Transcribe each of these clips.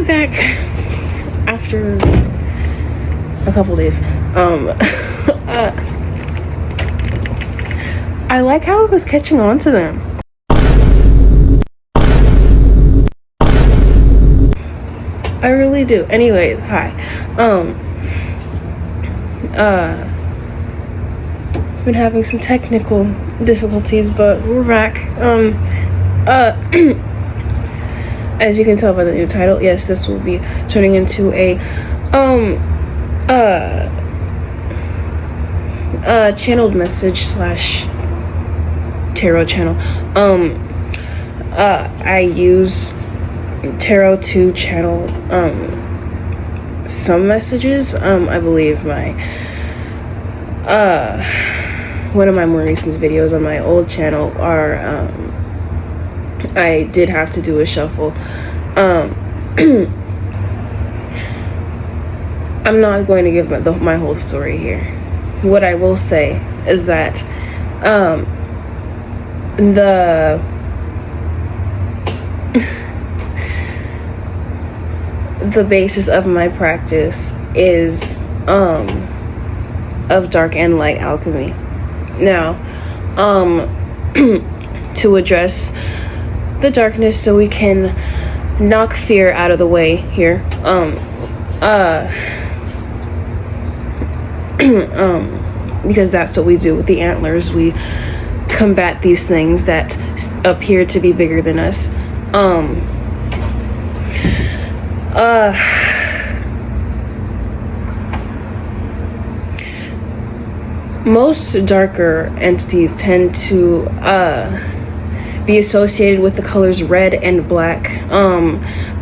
I'm back after a couple days. I like how I was catching on to them. I really do. Anyways, hi. Been having some technical difficulties, but we're back. As you can tell by the new title, yes, this will be turning into a channeled message slash tarot channel. I use tarot to channel some messages. I believe my one of my more recent videos on my old channel are I did have to do a shuffle. I'm not going to give my whole story here. What I will say is that the basis of my practice is of dark and light alchemy. Now, to address the darkness so we can knock fear out of the way here, because that's what we do with the antlers. We combat these things that appear to be bigger than us. Most darker entities tend to be associated with the colors red and black.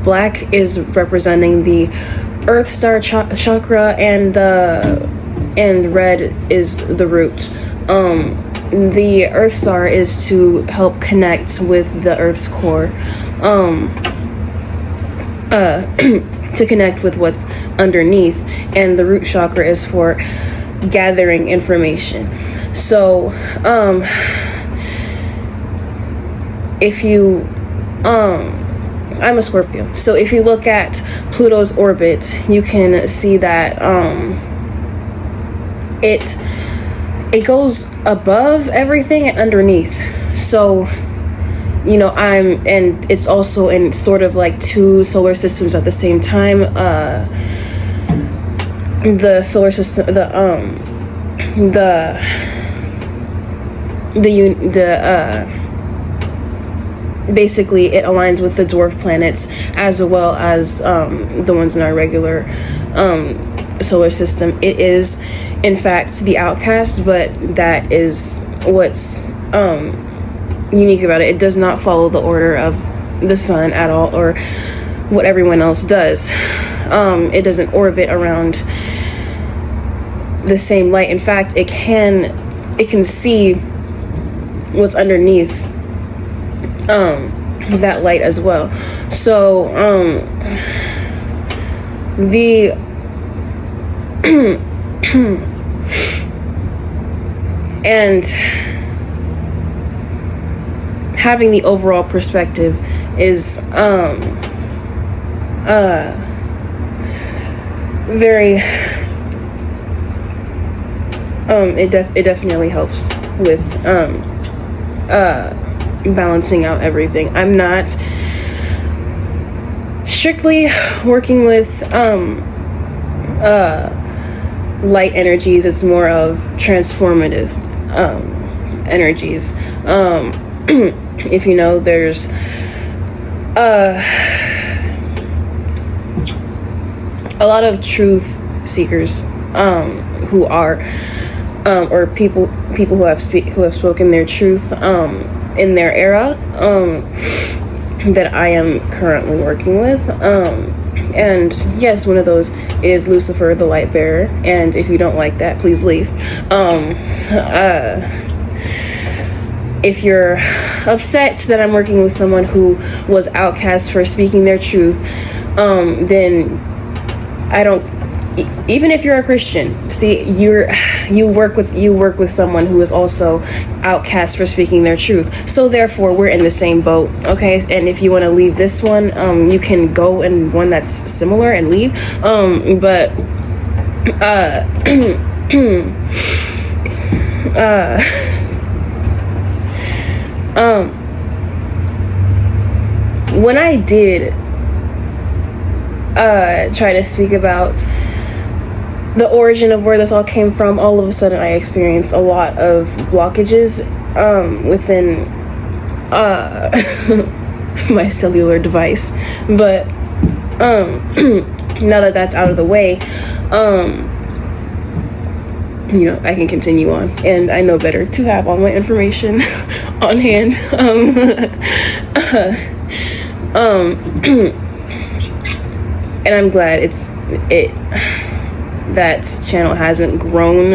Black is representing the Earth Star chakra, and red is the root. The Earth Star is to help connect with the Earth's core, to connect with what's underneath, and the root chakra is for gathering information. So if you I'm a Scorpio, so if you look at Pluto's orbit, you can see that it goes above everything and underneath. So, you know, and it's also in sort of like two solar systems at the same time. The solar system, basically it aligns with the dwarf planets as well as the ones in our regular solar system. It is in fact the outcast, but that is what's unique about it. It does not follow the order of the sun at all, or what everyone else does. It doesn't orbit around the same light. In fact, it can see what's underneath that light as well. So the and having the overall perspective is very it definitely helps with balancing out everything. I'm not strictly working with light energies. It's more of transformative energies. If you know, there's a lot of truth seekers who are or people who have spoken their truth in their era that I am currently working with. And yes, one of those is Lucifer, the light bearer. And if you don't like that, please leave. If you're upset that I'm working with someone who was outcast for speaking their truth, then I don't even if you're a Christian, see, you work with someone who is also outcast for speaking their truth. So therefore, we're in the same boat, okay? And if you want to leave this one, you can go in one that's similar and leave. But when I did try to speak about the origin of where this all came from, all of a sudden I experienced a lot of blockages within my cellular device. But now that that's out of the way, I can continue on, and I know better to have all my information on hand. And I'm glad that channel hasn't grown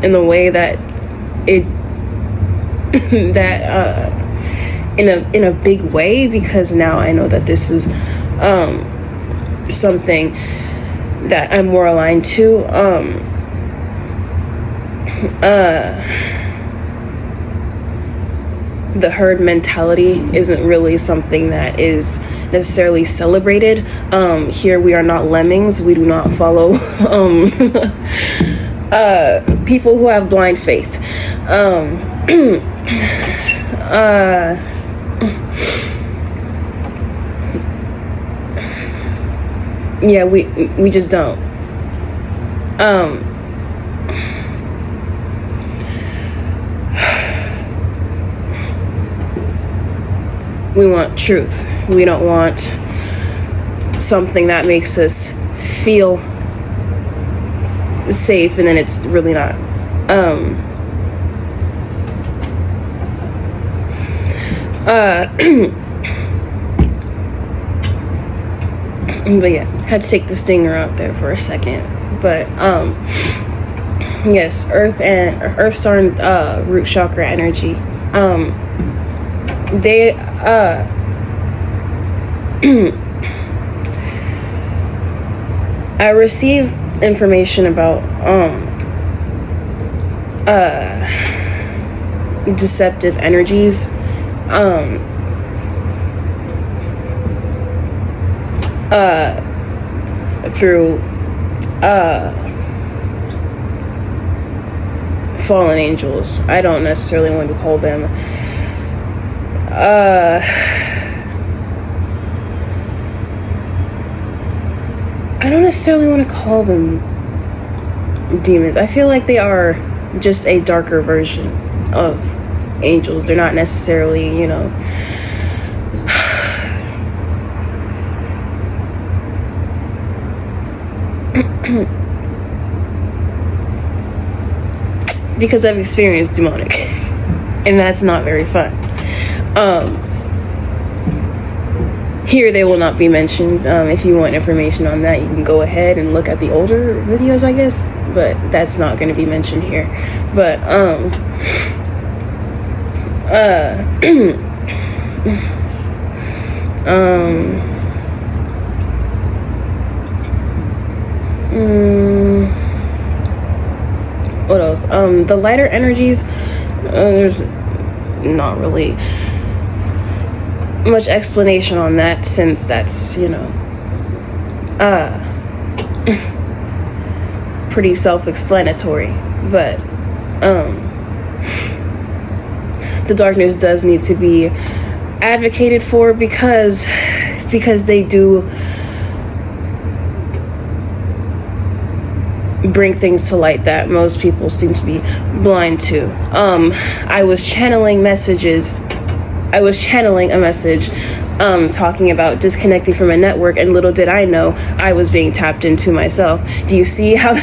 in the way that in a big way, because now I know that this is something that I'm more aligned to. The herd mentality isn't really something that is necessarily celebrated. Here we are not lemmings. We do not follow people who have blind faith. Yeah, we just don't. We want truth. We don't want something that makes us feel safe and then it's really not. But yeah, had to take the stinger out there for a second. But yes, Earth Star and root chakra energy. They I receive information about deceptive energies through fallen angels. I don't necessarily want to call them I don't necessarily want to call them demons. I feel like they are just a darker version of angels. They're not necessarily, because I've experienced demonic, and that's not very fun. Here they will not be mentioned. If you want information on that, you can go ahead and look at the older videos, I guess, but that's not going to be mentioned here. But what else? The lighter energies, there's not really much explanation on that, since that's pretty self-explanatory. But the darkness does need to be advocated for, because they do bring things to light that most people seem to be blind to. I was channeling a message talking about disconnecting from a network, and little did I know I was being tapped into myself. Do you see how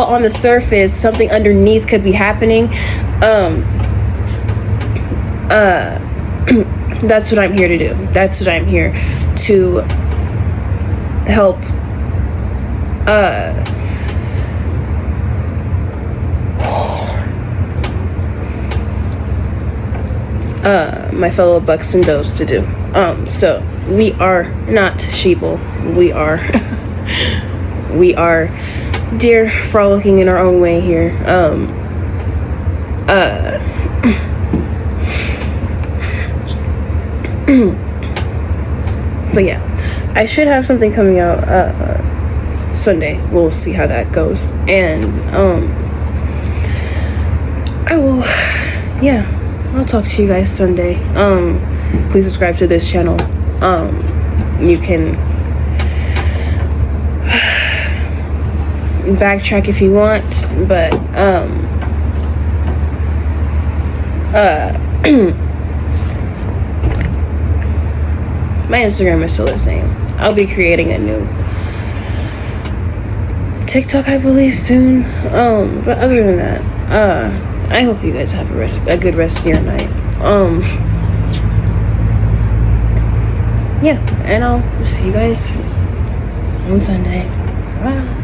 on the surface something underneath could be happening? That's what I'm here to do. That's what I'm here to help my fellow bucks and does to do. So we are not sheeple. We are we are deer frolicking in our own way here. But yeah, I should have something coming out Sunday. We'll see how that goes. And I'll talk to you guys Sunday. Please subscribe to this channel. You can backtrack if you want, but my Instagram is still the same. I'll be creating a new TikTok, I believe, soon. But other than that, I hope you guys have a good rest of your night. Yeah, and I'll see you guys on Sunday. Bye.